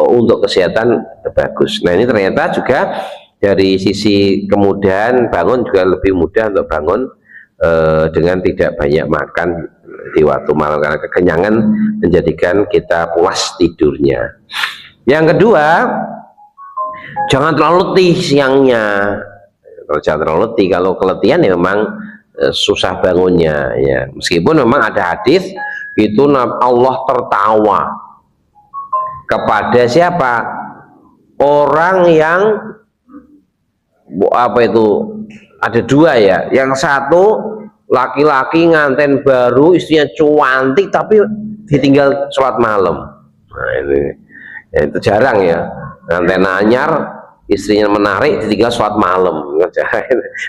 untuk kesehatan bagus. Nah ini ternyata juga dari sisi kemudahan bangun juga lebih mudah untuk bangun dengan tidak banyak makan di waktu malam, karena kekenyangan menjadikan kita puas tidurnya. Yang kedua, jangan terlalu letih siangnya. Kalau jangan terlalu letih, kalau keletihan ya memang susah bangunnya ya. Meskipun memang ada hadis itu Allah tertawa kepada siapa? Orang yang apa itu, ada dua ya, yang satu laki-laki nganten baru, istrinya cuantik tapi ditinggal sholat malam. Nah ini ya, itu jarang ya, nganten anyar istrinya menarik ditinggal sholat malam.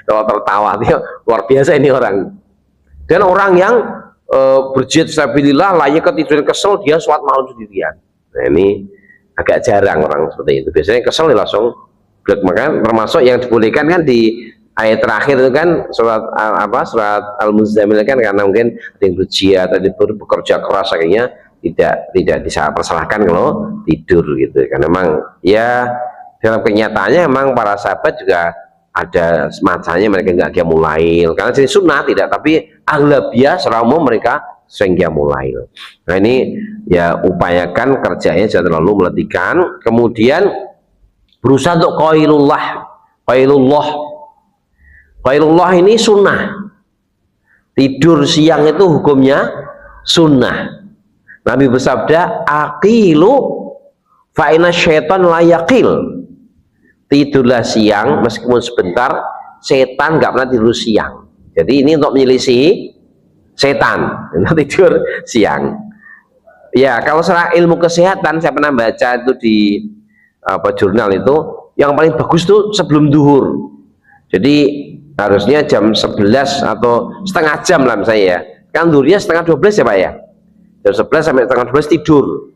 Kalau tertawa dia luar biasa ini orang. Dan orang yang berjihad fisabilillah layak ketiduran kesel, dia sholat malam sendirian. Nah ini agak jarang orang seperti itu. Biasanya kesel dia langsung blek. Maka termasuk yang dibolehkan kan di ayat terakhir itu kan surat surat Al-Muzammil kan, karena mungkin ada yang berjihad, ada yang bekerja keras, akhirnya tidak bisa persalahkan kalau tidur gitu. Karena memang ya dalam kenyataannya memang para sahabat juga ada semacamnya, mereka nggak qiyamul lail karena jadi sunnah tidak, tapi aglabiah secara umum mereka sering qiyamul lail. Nah ini ya upayakan kerjanya jangan terlalu meletihkan, kemudian berusaha untuk qailullah ini sunnah. Tidur siang itu hukumnya sunnah. Nabi bersabda, aqilu fa inna syaitan la yaqil. Tidurlah siang meskipun sebentar, setan nggak pernah tidur siang. Jadi ini untuk menyelisih setan, tidur siang. Ya kalau secara ilmu kesehatan saya pernah baca itu di jurnal itu, yang paling bagus tuh sebelum duhur. Jadi harusnya jam 11 atau setengah jam lah misalnya ya, kan duhurnya setengah 12 ya Pak ya, jam 11 sampai setengah 12 tidur.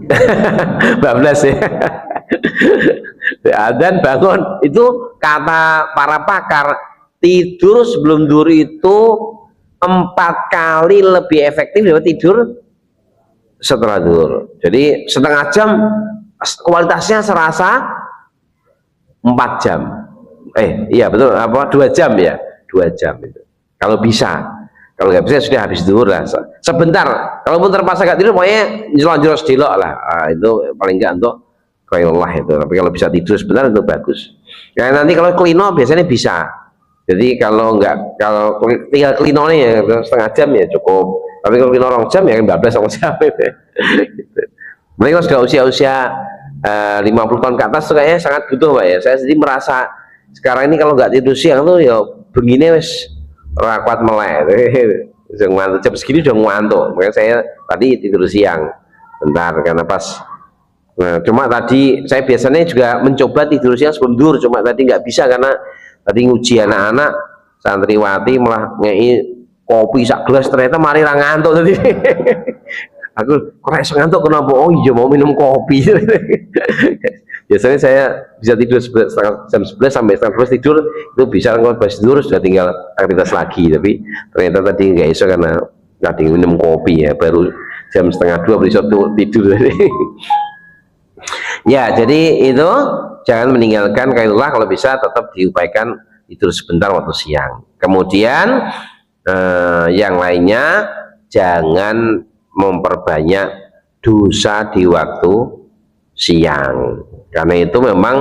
12 ya. Dan bangun, itu kata para pakar, tidur sebelum duhur itu 4 kali lebih efektif daripada tidur setelah duhur. Jadi setengah jam kualitasnya serasa 4 jam. Iya betul, 2 jam ya, 2 jam itu kalau bisa. Kalau nggak bisa sudah habis duhur lah, sebentar. Kalaupun terpaksa nggak tidur, pokoknya jelas delok lah. Itu paling nggak untuk qailullah itu. Tapi kalau bisa tidur sebentar itu bagus. Ya nanti kalau kelino biasanya bisa. Jadi kalau tinggal kelino nih ya, setengah jam ya cukup. Tapi kalau kelino 2 jam ya 14 sama jam. Gitu. Mereka sudah usia 50 tahun ke atas tuh kayaknya sangat butuh Pak ya. Saya sendiri merasa sekarang ini kalau nggak tidur siang tuh ya begini wes rakwat melek, jam segini udah ngantuk. Makanya saya tadi tidur siang bentar karena pas. Nah, cuma tadi saya biasanya juga mencoba tidur siang sebelum duhur, cuma tadi nggak bisa karena tadi nguji anak-anak santriwati malah ngei kopi sak gelas, ternyata mari ra ngantuk tadi. Aku kok iso ngantuk kenapa? Oh iya mau minum kopi. Biasanya saya bisa tidur jam 11 sampai setengah 12 tidur, itu bisa kalau pas tidur sudah tinggal aktivitas lagi. Tapi ternyata tadi nggak iso karena tadi minum kopi ya, baru jam setengah 2 bisa tidur. Ya jadi itu jangan meninggalkan qailullah, kalau bisa tetap diupayakan tidur sebentar waktu siang. Kemudian yang lainnya jangan memperbanyak dosa di waktu siang, karena itu memang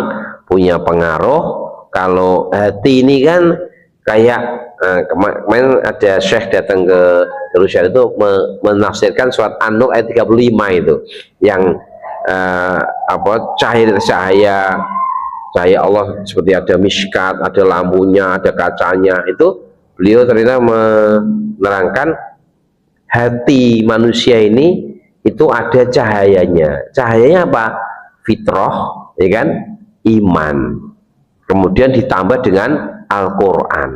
punya pengaruh. Kalau hati ini kan kayak kemarin ada syekh datang ke Rusia itu menafsirkan surat An-Nur ayat 35 itu yang cahaya Allah seperti ada miskat, ada lampunya, ada kacanya. Itu beliau ternyata menerangkan hati manusia ini itu ada cahayanya. Cahayanya apa? Fitrah, ya kan? Iman. Kemudian ditambah dengan Al-Quran.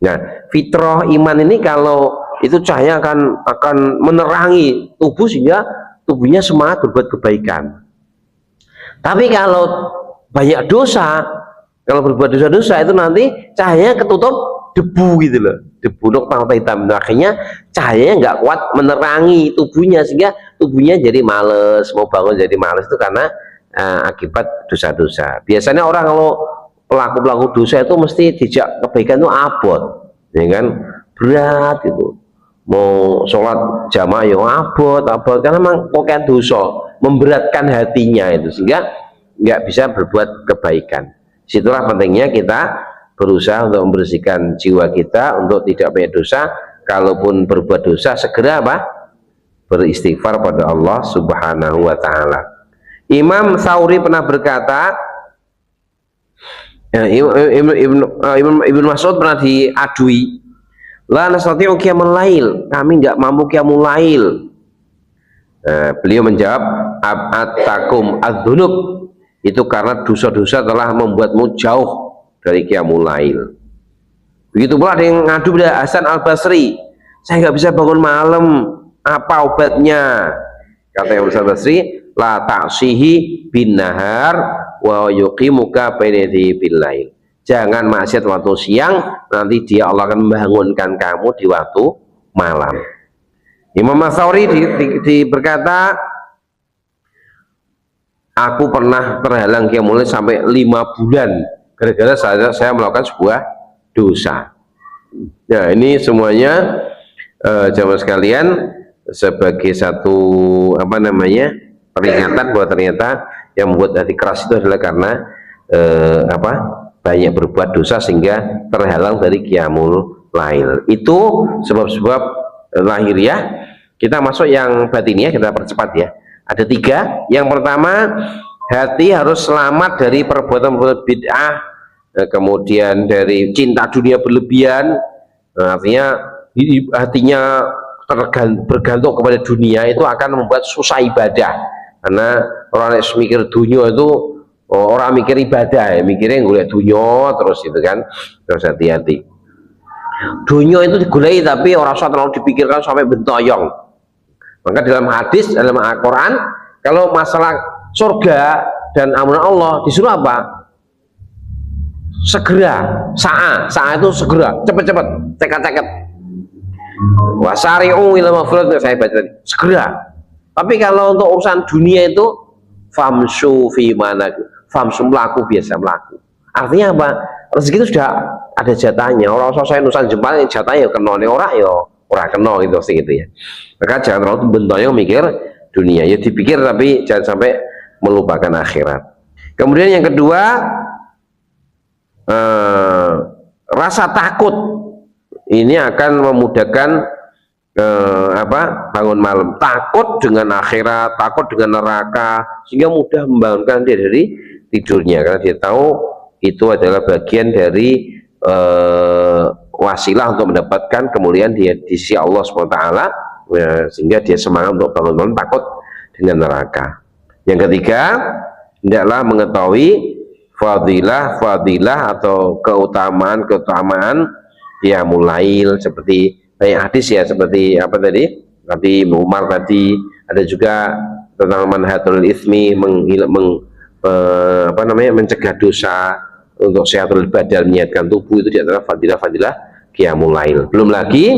Nah, fitrah iman ini kalau itu cahaya akan menerangi tubuh sehingga tubuhnya semangat berbuat kebaikan. Tapi kalau banyak dosa, kalau berbuat dosa-dosa itu nanti cahayanya ketutup debu gitu loh, debu nokta hitam. Akhirnya cahayanya nggak kuat menerangi tubuhnya, sehingga tubuhnya jadi males, mau bangun jadi males. Itu karena akibat dosa-dosa. Biasanya orang kalau pelaku-pelaku dosa itu mesti dijak kebaikan itu abot, ya kan, berat gitu. Mau sholat jamaah ya abot karena memang pokoknya dosa memberatkan hatinya itu, sehingga nggak bisa berbuat kebaikan. Situlah pentingnya kita berusaha untuk membersihkan jiwa kita untuk tidak banyak dosa. Kalaupun berbuat dosa, segera apa? Beristighfar pada Allah Subhanahu wa Ta'ala. Imam Tsauri pernah berkata, Ibnu Mas'ud pernah diadui, la nastati'u qiyamul lail, kami nggak mampu qiyamul lail. Beliau menjawab, ab'atakum adzunub, itu karena dosa-dosa telah membuatmu jauh dari qiyamul lail. Begitu pula ada yang ngadu pada Hasan Al-Basri, saya nggak bisa bangun malam, apa obatnya? Kata yang Hasan Al-Basri, la ta'sihi bin nahar wa yuqimuka baina yadayhi bil lail. Jangan maksiat waktu siang, nanti dia Allah akan membangunkan kamu di waktu malam. Imam Tsauri berkata, aku pernah terhalang qiyamul lail sampai 5 bulan gara-gara saya melakukan sebuah dosa. Nah, ini semuanya jamaah sekalian sebagai satu apa namanya peringatan bahwa ternyata yang membuat hati keras itu adalah karena banyak berbuat dosa sehingga terhalang dari qiyamul lail. Itu sebab-sebab lahiriah. Kita masuk yang batiniah, kita percepat ya. Ada 3. Yang pertama, hati harus selamat dari perbuatan bid'ah, kemudian dari cinta dunia berlebihan. Artinya hatinya bergantung kepada dunia itu akan membuat susah ibadah, karena orang yang mikir dunia itu orang mikir ibadah ya, mikirnya ngulek dunia terus itu kan. Terus hati-hati, dunia itu digulai tapi orang usah terlalu dipikirkan sampai bentoyong. Maka dalam hadis, dalam Al-Quran, kalau masalah surga dan ampunan Allah disuruh apa? Segera, sa'a itu segera, cepat-cepat, cekat-cekat. Wasari'u ila maghfiratin, saya baca tadi, segera. Tapi kalau untuk urusan dunia itu famsu fi mana, famsu melaku, biasa melaku. Artinya apa? Rezeki itu sudah ada jatahnya. Orang saya nusan jempal jatahnya kena nih orang orang kena gitu sih gitu ya. Maka jangan terlalu bentoyong mikir dunia, ya dipikir tapi jangan sampai melupakan akhirat. Kemudian yang kedua, rasa takut ini akan memudahkan bangun malam. Takut dengan akhirat, takut dengan neraka, sehingga mudah membangunkan dia dari tidurnya, karena dia tahu itu adalah bagian dari wasilah untuk mendapatkan kemuliaan dia di sisi Allah SWT, sehingga dia semangat untuk bangun malam, takut dengan neraka. Yang ketiga, hendaklah mengetahui fadilah atau keutamaan qiyamul lail, seperti banyak hadis ya, seperti apa tadi Umar tadi, ada juga tentang manhatul ismi, mencegah dosa, untuk sehatul badan, menyehatkan tubuh, itu di antara fadilah qiyamul lail. Belum lagi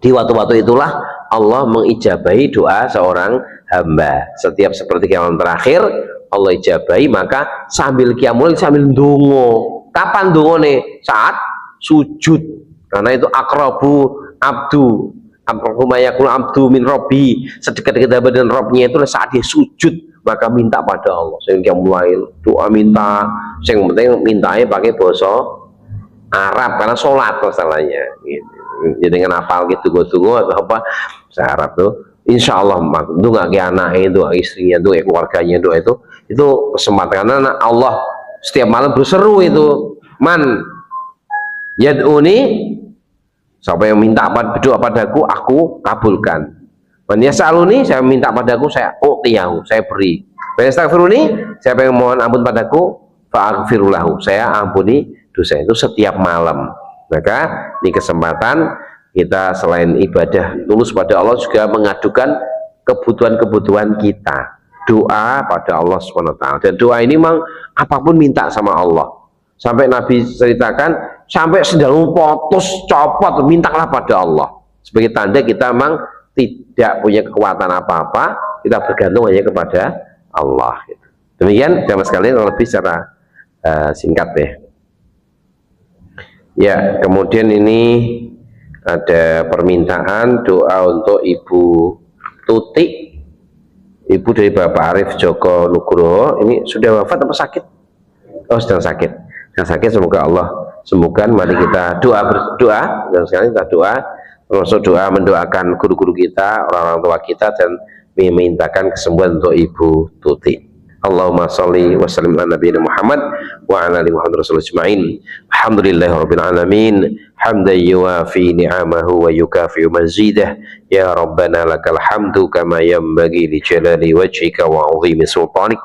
di waktu-waktu itulah Allah mengijabahi doa seorang hamba. Setiap sepertiga malam terakhir Allah ijabahi, maka sambil qiyamul lail sambil ndonga. Kapan ndongane? Saat sujud, karena itu akrabu mayakul abdu min robbi, sedekat-dekat hamba dan Robnya itu saat dia sujud, maka minta pada Allah. Sehingga mulai doa minta, yang penting mintanya pakai bahasa Arab, karena sholat masalahnya gitu. Jadi dengan apal gitu tunggu atau apa bahasa Arab tuh, insya Allah itu nggak kayak anaknya, itu istrinya, itu keluarganya, itu kesempatan, karena Allah setiap malam berseru itu, man yad'uni, siapa yang minta berdoa padaku, aku kabulkan. Man yas'aluni, saya minta padaku, saya utiyahu, saya beri. Man yastaghfiruni, siapa yang mohon ampun padaku, fa'aghfirulahu, saya ampuni dosa. Itu setiap malam. Maka ini kesempatan kita selain ibadah tulus pada Allah, juga mengadukan kebutuhan-kebutuhan kita, doa pada Allah SWT. Dan doa ini memang apapun minta sama Allah. Sampai Nabi ceritakan, sampai sendalmu putus, copot, mintalah pada Allah. Sebagai tanda kita memang tidak punya kekuatan apa-apa, kita bergantung hanya kepada Allah. Demikian jamaah sekalian, lebih secara singkat ya. Ya, kemudian ini ada permintaan doa untuk Ibu Tutik ibu dari Bapak Arif Joko Nugroho ini sudah wafat apa sakit? Oh, sedang sakit. Sedang sakit, semoga Allah sembuhkan. Mari kita berdoa dan sekali kita doa, termasuk doa mendoakan guru-guru kita, orang-orang tua kita, dan memintakan kesembuhan untuk Ibu Tuti. Allahumma sholli wa sallim ala nabiyina Muhammad wa ala ali Muhammad rasulullah ajma'in. Alhamdulillahirabbil alamin, hamdan yuwafi ni'amahu wa yukafi'u mazidah. Ya Rabbana lakal hamdu kama yanbaghi li jalali wajhika wa 'azimi sultanik.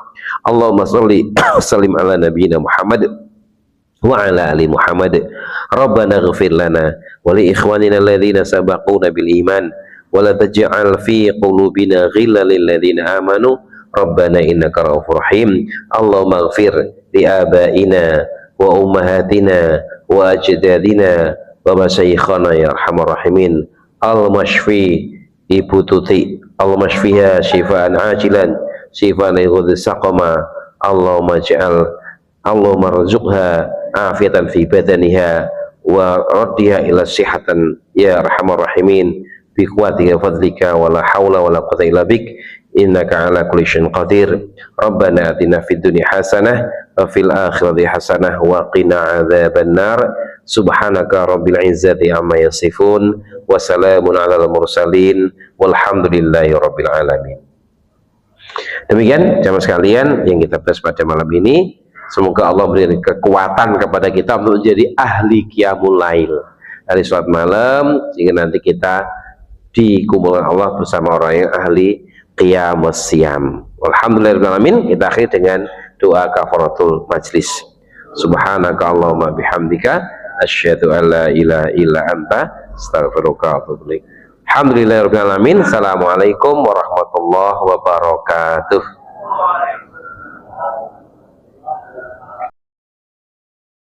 Allahumma sholli wa sallim ala nabiyina Muhammad wa ala ali Muhammad. Rabbana ighfir lana wa li ikhwanina alladhina sabaquna bil iman wa la taj'al fi qulubina ghillan lil ladzina amanu Rabbana innaka ra'ufur rahim. Allahumma ighfir li abaina wa ummahatina wa ajdadina wa masyayikhana ya arhamar rahimin. Al-mashfi Ibu Tuti, Al-mashfiha shifaan ajilan, shifaan li saqama. Allahumma rzuqha afiatan fi badaniha wa raddiha ila sihatan ya arhamar rahimin bi quwwatika fadlika wala haula wala quwwata illa bik innaka ala kulli syai'in qadir. Rabbana atina fid dunya hasanah wa fil akhirati hasanah wa qina adzaban nar. Subhanaka rabbil izzati amma yasifun wa salamun alal mursalin walhamdulillahi rabbil alamin. Demikian jamaah sekalian yang kita bahas pada malam ini. Semoga Allah beri kekuatan kepada kita untuk menjadi ahli qiyamul lail, ahli salat malam, sehingga nanti kita dikumpulkan Allah bersama orang yang ahli qiyamus siyam. Alhamdulillahirrahmanirrahim. Kita akhiri dengan doa kafaratul majlis. Subhanaka Allahumma bihamdika asyhadu an la ilaha illa anta astaghfiruka wa atubu ilaik. Alhamdulillahirrahmanirrahim. Assalamualaikum warahmatullahi wabarakatuh.